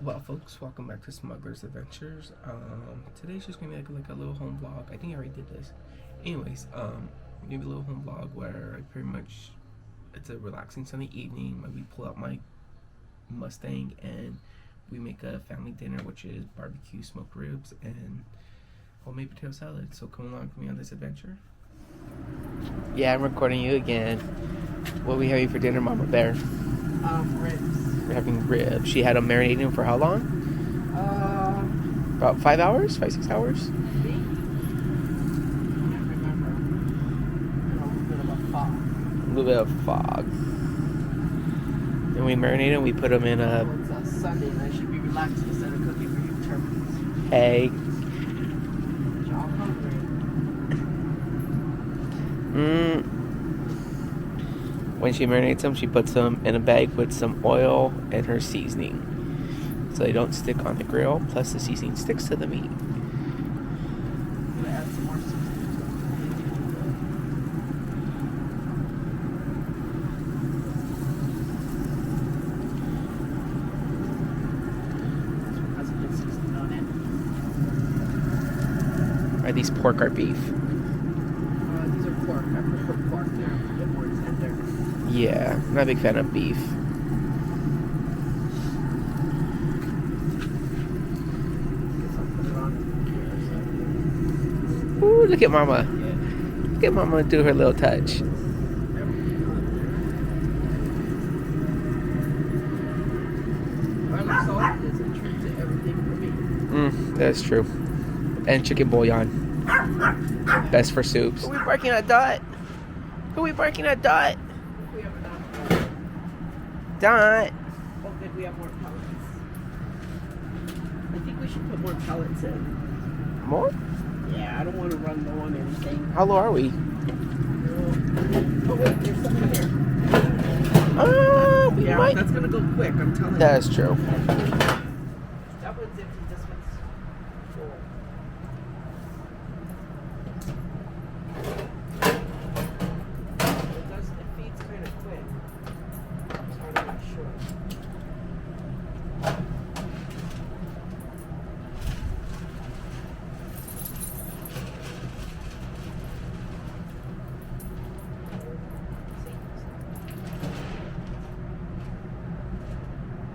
Well, folks, welcome back to Smuggler's Adventures. Today's just gonna be like a little home vlog. I think I already did this. Anyways, maybe a little home vlog where I pretty much, it's a relaxing Sunday evening. We pull out my Mustang and we make a family dinner, which is barbecue, smoked ribs, and homemade potato salad. So come along with me on this adventure. Yeah, I'm recording you again. What are we having for dinner, Mama Bear? Ribs. We're having ribs. She had them marinating for how long? About 5 hours? 6 hours? Maybe? I can't remember. And a little bit of a fog. A little bit of fog. And we marinate them. We put them in a... Well, it's a Sunday and I should be relaxed instead of cooking for you turkeys. Hey. Y'all hungry. When she marinates them, she puts them in a bag with some oil and her seasoning, so they don't stick on the grill. Plus, the seasoning sticks to the meat. I'm gonna add some more seasoning to it. Has a good seasoning on it. Are these pork or beef? These are pork. I prefer pork. They're a bit more tender. Yeah, I'm not a big fan of beef. Ooh, look at Mama. Look at Mama do her little touch. That's true. And chicken bouillon. Best for soups. Are we barking at Dot? Are we barking at Dot? We have enough. Dot. Oh, good, we have more pellets. I think we should put more pellets in. More? Yeah, I don't want to run low on anything. How low are we? Oh, wait, there's something here. Oh, we Yeah, might. that's going to go quick, I'm telling you. That's true. That one's empty, this one's full. It feeds kind of quick. So I'm not sure. I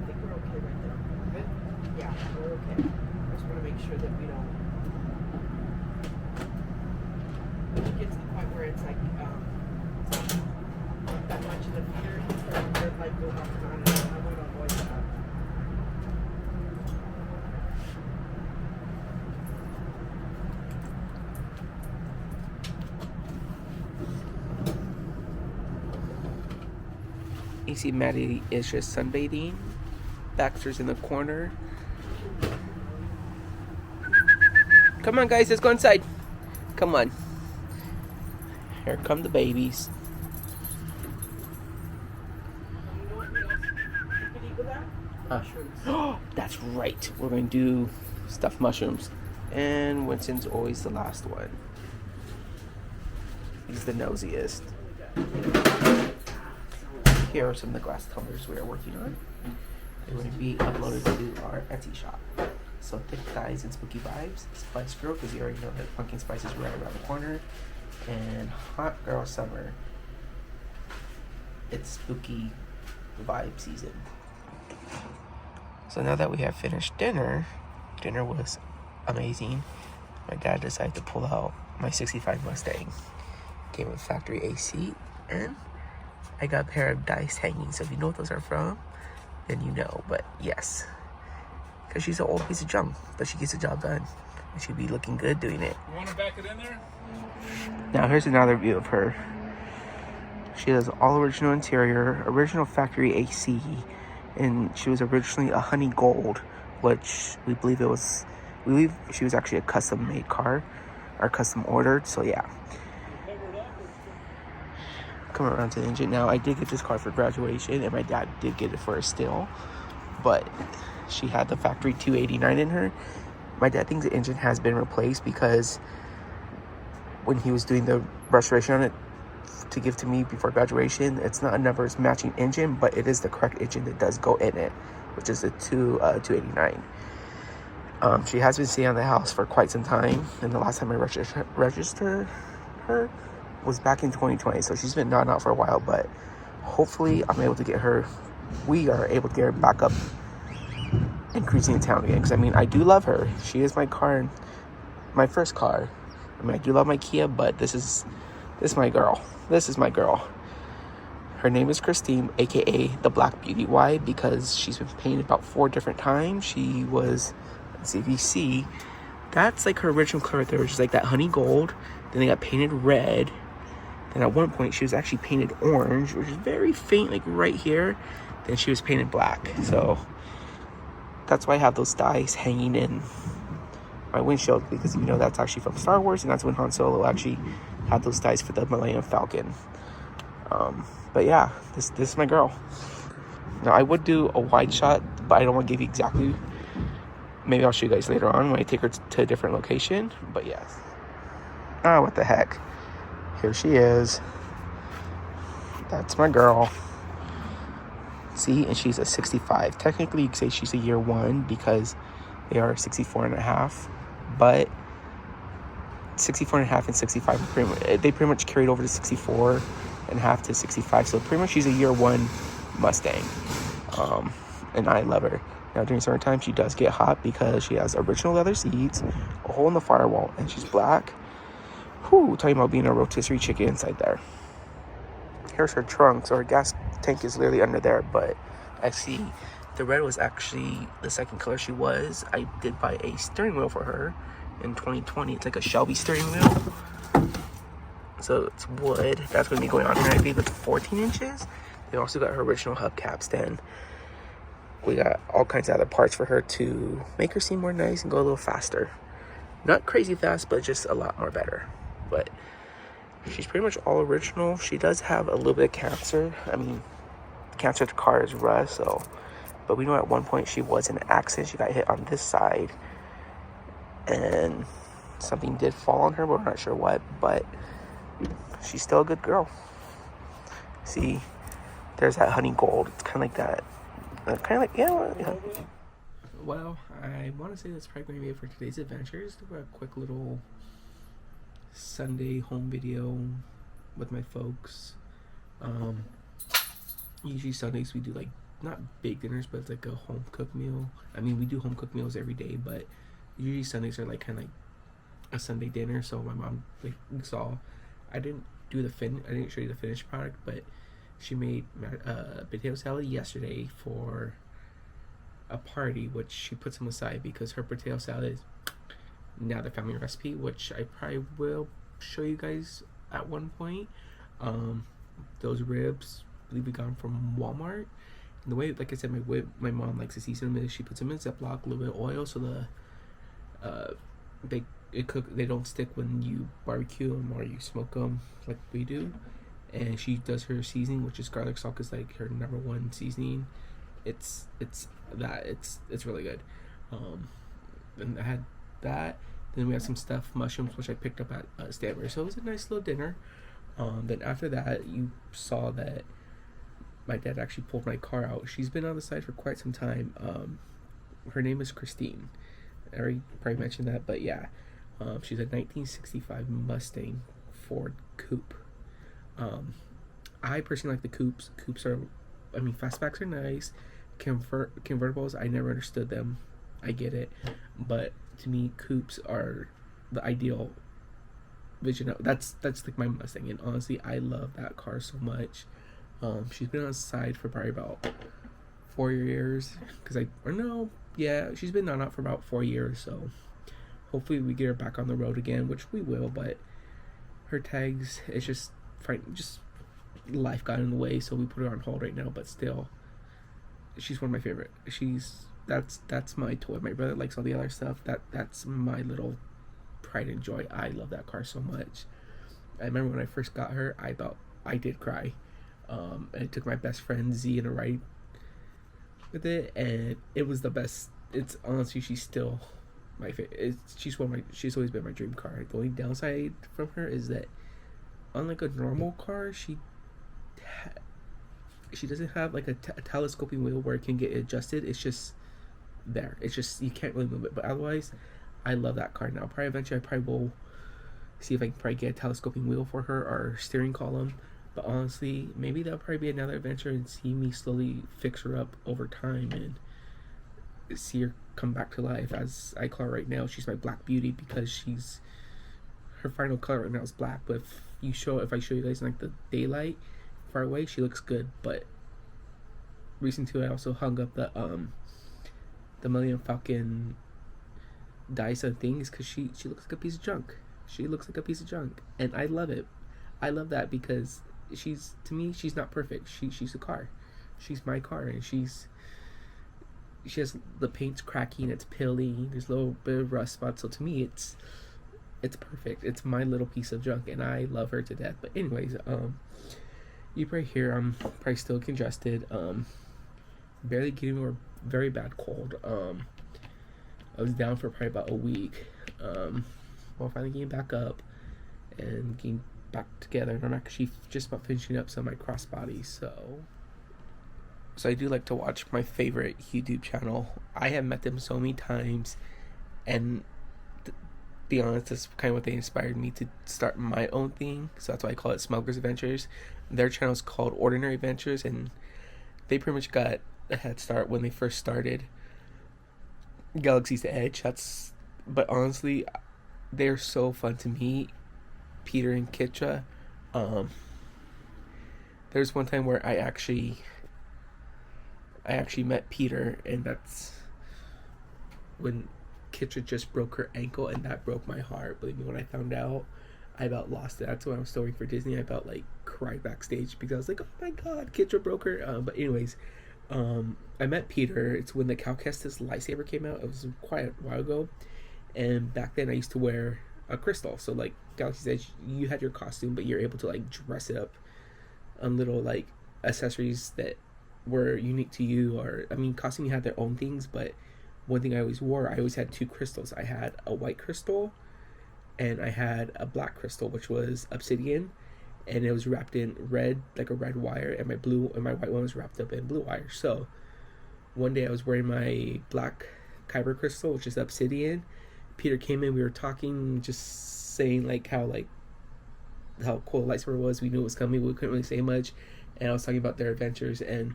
think we're okay right there. Good? Yeah, we're okay. I just want to make sure that we don't. When you get to the point where it's like not that much in the feeder, you start to red light go off and on, and I want to avoid that. You see Maddie is just sunbathing. Baxter's in the corner. Come on, guys, let's go inside. Come on. Here come the babies. You know what else you can eat with that? Mushrooms. Oh, that's right. We're going to do stuffed mushrooms. And Winston's always the last one. He's the nosiest. Here are some of the glass tumblers we are working on. They're going to be uploaded to our Etsy shop. So Thick Thighs and Spooky Vibes, Spice Girl, because you already know that pumpkin spice is right around the corner, and Hot Girl Summer. It's spooky vibe season. So now that we have finished dinner was amazing. My dad decided to pull out my 65 Mustang. Came with factory AC, and I got a pair of dice hanging. So if you know what those are from, then you know. But yes, because she's an old piece of junk, but she gets the job done, and she'd be looking good doing it. You want to back it in there? Now here's another view of her. She has all original interior, original factory AC, and she was originally a honey gold, which we believe she was actually a custom made car, or custom ordered. So yeah. Coming around to the engine now. I did get this car for graduation, and my dad did get it for a still, but she had the factory 289 in her. My dad thinks the engine has been replaced because when he was doing the restoration on it to give to me before graduation, it's not a numbers matching engine, but it is the correct engine that does go in it. which is a 289. She has been staying on the house for quite some time, and the last time I registered her was back in 2020, so she's been not out for a while, but hopefully I'm able to get her, we are able to get her back up increasing in town again, because I mean, I do love her. She is my car, my first car. I mean, I do love my Kia, but this is my girl. This is my girl. Her name is Christine, aka the Black Beauty. Why? Because she's been painted about 4 different times. She was, let's see if you see, that's like her original color there, which is like that honey gold. Then they got painted red. Then at one point she was actually painted orange, which is very faint, like right here. Then she was painted black. So that's why I have those dyes hanging in my windshield, because you know that's actually from Star Wars, and that's when Han Solo actually had those dyes for the Millennium Falcon. But yeah, this is my girl. Now I would do a wide shot, but I don't want to give you exactly. Maybe I'll show you guys later on when I take her to a different location. But yes. Ah, what the heck? Here she is. That's my girl. See, and she's a 65. Technically, you could say she's a year 1 because they are 64 and a half. But 64 and a half and 65, they pretty much carried over to 64 and a half to 65. So pretty much she's a year 1 Mustang. And I love her. Now, during certain times, she does get hot because she has original leather seats, a hole in the firewall, and she's black. Whew, talking about being a rotisserie chicken inside there. Here's her trunk, so her gas tank is literally under there, but I see the red was actually the second color she was. I did buy a steering wheel for her in 2020. It's like a Shelby steering wheel. So it's wood. That's going to be going on here. I believe it's 14 inches. They also got her original hubcaps then. We got all kinds of other parts for her to make her seem more nice and go a little faster. Not crazy fast, but just a lot more better. But she's pretty much all original. She does have a little bit of cancer. I mean, the cancer of the car is rust, so. But we know at one point she was in an accident. She got hit on this side. And something did fall on her, but we're not sure what. But she's still a good girl. See, there's that honey gold. It's kind of like that. Yeah. Well, I want to say that's probably going to be it for today's adventures. Do a quick little Sunday home video with my folks. Usually Sundays we do like not big dinners, but it's like a home cooked meal. I mean, we do home cooked meals every day, but usually Sundays are like kind of like a Sunday dinner. So my mom like saw. I didn't show you the finished product, but she made potato salad yesterday for a party, which she puts them aside because her potato salad is now the family recipe, which I probably will show you guys at one point. Those ribs, I believe we got them from Walmart. And the way, like I said, my mom likes to season them is she puts them in Ziploc, a little bit of oil, so they don't stick when you barbecue them or you smoke them like we do. And she does her seasoning, which is garlic salt, is like her number 1 seasoning. It's really good. And I had that. Then we have some stuffed mushrooms, which I picked up at Stanbury. So it was a nice little dinner. Then after that, you saw that my dad actually pulled my car out. She's been on the side for quite some time. Her name is Christine. I already probably mentioned that, but yeah. She's a 1965 Mustang Ford Coupe. I personally like the coupes. Coupes are, I mean, fastbacks are nice. Convertibles, I never understood them. I get it, but to me, coupes are the ideal vision. That's like my Mustang, and honestly, I love that car so much. She's been on the side for probably about 4 years, she's been on out for about 4 years. So hopefully we get her back on the road again, which we will. But her tags, it's just life got in the way, so we put her on hold right now. But still, she's one of my favorite. That's my toy. My brother likes all the other stuff. That's my little pride and joy. I love that car so much. I remember when I first got her, I thought I did cry. And I took my best friend Z in a ride with it, and it was the best. It's honestly, she's still my favorite. She's always been my dream car. The only downside from her is that unlike a normal car, she she doesn't have like a telescoping wheel where it can get adjusted. It's just there. It's just you can't really move it. But otherwise, I love that car. Now, probably eventually, I probably will see if I can probably get a telescoping wheel for her or steering column. But honestly, maybe that'll probably be another adventure and see me slowly fix her up over time and see her come back to life. As I call her right now, she's my black beauty because she's her final color right now is black. But if I show you guys in like the daylight far away, she looks good. But recent to I also hung up the Millennium Falcon Dyson things because she looks like a piece of junk. She looks like a piece of junk, and I love it. I love that because to me she's not perfect. She's a car. She's my car, and she has the paint's cracking, it's peeling, there's a little bit of rust spots. So to me, it's perfect. It's my little piece of junk, and I love her to death. But anyways, you probably hear I'm probably still congested. Barely getting over a very bad cold. I was down for probably about a week. While finally getting back up and getting back together, and I'm actually just about finishing up some of my crossbodies. So I do like to watch my favorite YouTube channel. I have met them so many times, and to be honest, that's kind of what they inspired me to start my own thing. So that's why I call it Smuggler's Adventures. Their channel is called Ordinary Adventures, and they pretty much got a head start when they first started Galaxy's Edge. But honestly, they're so fun to meet, Peter and Kitra. There's one time where I actually met Peter, and that's when Kitra just broke her ankle, and that broke my heart. Believe me, when I found out, I about lost it. That's when I was still waiting for Disney. I about like cried backstage because I was like, oh my god, Kitra broke her. But anyways, I met Peter. It's when the Cal Kestis lightsaber came out. It was quite a while ago, and back then I used to wear a crystal. So like Galaxy's Edge, you had your costume, but you're able to like dress it up on little like accessories that were unique to you. Or I mean, costume had their own things, but one thing I always had two crystals. I had a white crystal and I had a black crystal, which was obsidian, and it was wrapped in red, like a red wire, and my white one was wrapped up in blue wire. So one day I was wearing my black kyber crystal, which is obsidian. Peter came in, we were talking, just saying like how cool lightsaber was. We knew it was coming, we couldn't really say much, and I was talking about their adventures, and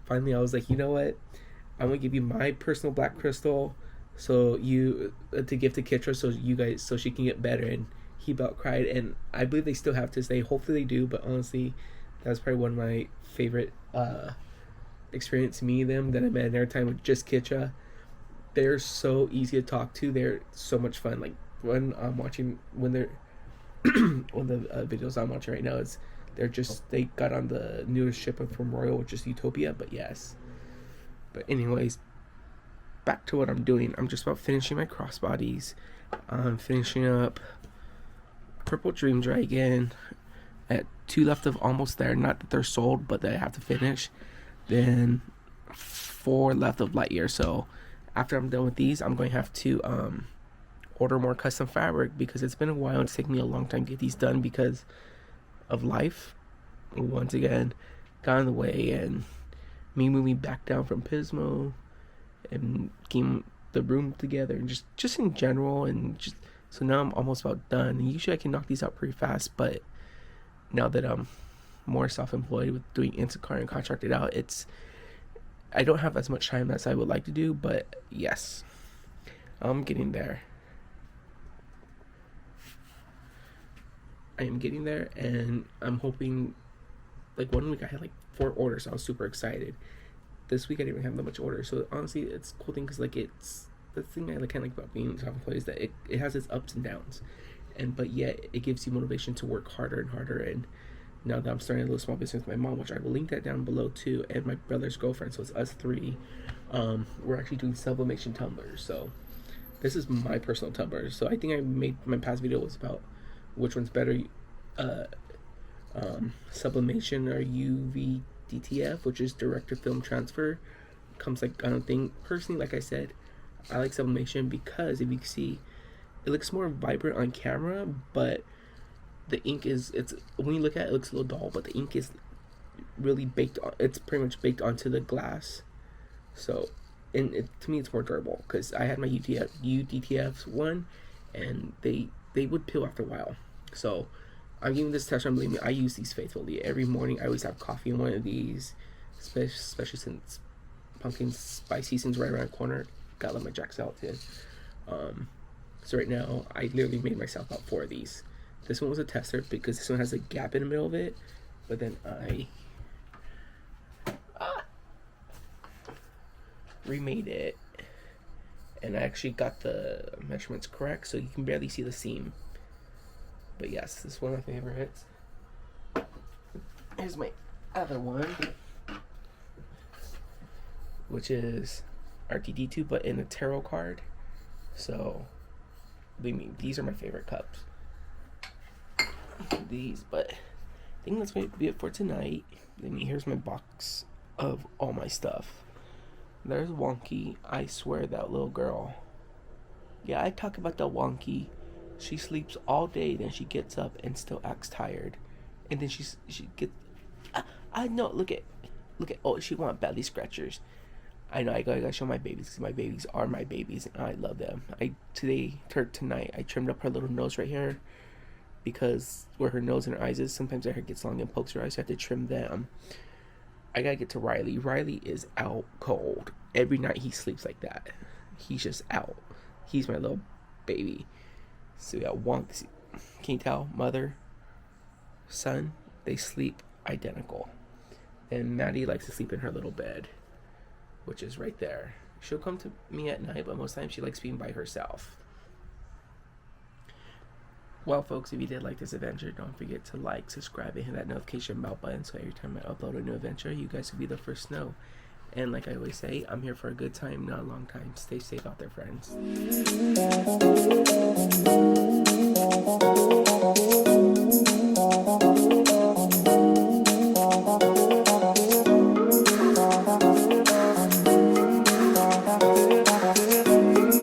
finally I was like, you know what, I'm gonna give you my personal black crystal, so you to give to Kitra, so she can get better. And he about cried, and I believe they still have to stay. Hopefully they do, but honestly, that was probably one of my favorite experience meeting them that I met in their time with just Kitra. They're so easy to talk to. They're so much fun. Like when I'm watching, when they're one of the videos I'm watching right now is they got on the newest ship from Royal, which is Utopia. But yes. But anyways, back to what I'm doing. I'm just about finishing my crossbodies. I'm finishing up Purple Dream Dragon. At 2 left of almost there. Not that they're sold, but that I have to finish. Then 4 left of Lightyear. So after I'm done with these, I'm going to have to order more custom fabric because it's been a while. It's taken me a long time to get these done because of life. Once again, got in the way, and me moving back down from Pismo and getting the room together, and just in general, and just so now I'm almost about done. And usually I can knock these out pretty fast, but now that I'm more self-employed with doing Instacart and contracted out, I don't have as much time as I would like to do, but yes, I'm getting there. I am getting there, and I'm hoping, like, one week I had like 4 orders. So I was super excited. This week I didn't even have that much orders. So honestly, it's a cool thing because like it's the thing I like kind of like about being self-employed is that it has its ups and downs, but yet it gives you motivation to work harder and harder. And now that I'm starting a little small business with my mom, which I will link that down below too, and my brother's girlfriend, so it's us 3. We're actually doing sublimation tumblers. So this is my personal tumbler. So I think I made my past video was about which one's better, sublimation or UVDTF, which is direct to film transfer. Comes like, I don't think personally, like I said, I like sublimation because if you can see, it looks more vibrant on camera, but the ink it's when you look at it, it looks a little dull, but the ink is really baked on, it's pretty much baked onto the glass. So, and to me, it's more durable because I had my UDTFs one, and they would peel after a while. So, I'm giving this test run. Believe me, I use these faithfully every morning. I always have coffee in one of these, especially since pumpkin spice season's right around the corner. Gotta let my Jack salad in. So right now, I literally made myself out 4 of these. This one was a tester because this one has a gap in the middle of it, but then I remade it, and I actually got the measurements correct, so you can barely see the seam. But yes, this is one of my favorites. Here's my other one, which is RTD2, but in a tarot card. So, believe me, these are my favorite cups. These, but I think that's going to be it for tonight. Believe me, here's my box of all my stuff. There's Wonky. I swear, that little girl. Yeah, I talk about the Wonky. She sleeps all day, then she gets up and still acts tired, and then she gets. I know. Look at. Oh, she want belly scratchers. I know. I gotta show my babies because my babies are my babies, and I love them. Tonight, I trimmed up her little nose right here, because where her nose and her eyes is, sometimes her hair gets long and pokes her eyes, so I have to trim them. I gotta get to Riley. Riley is out cold. Every night he sleeps like that. He's just out. He's my little baby. So yeah, Wonk. Can you tell? Mother, son, they sleep identical. And Maddie likes to sleep in her little bed, which is right there. She'll come to me at night, but most times she likes being by herself. Well, folks, if you did like this adventure, don't forget to like, subscribe, and hit that notification bell button so every time I upload a new adventure, you guys will be the first to know. And like I always say, I'm here for a good time, not a long time. Stay safe out there, friends.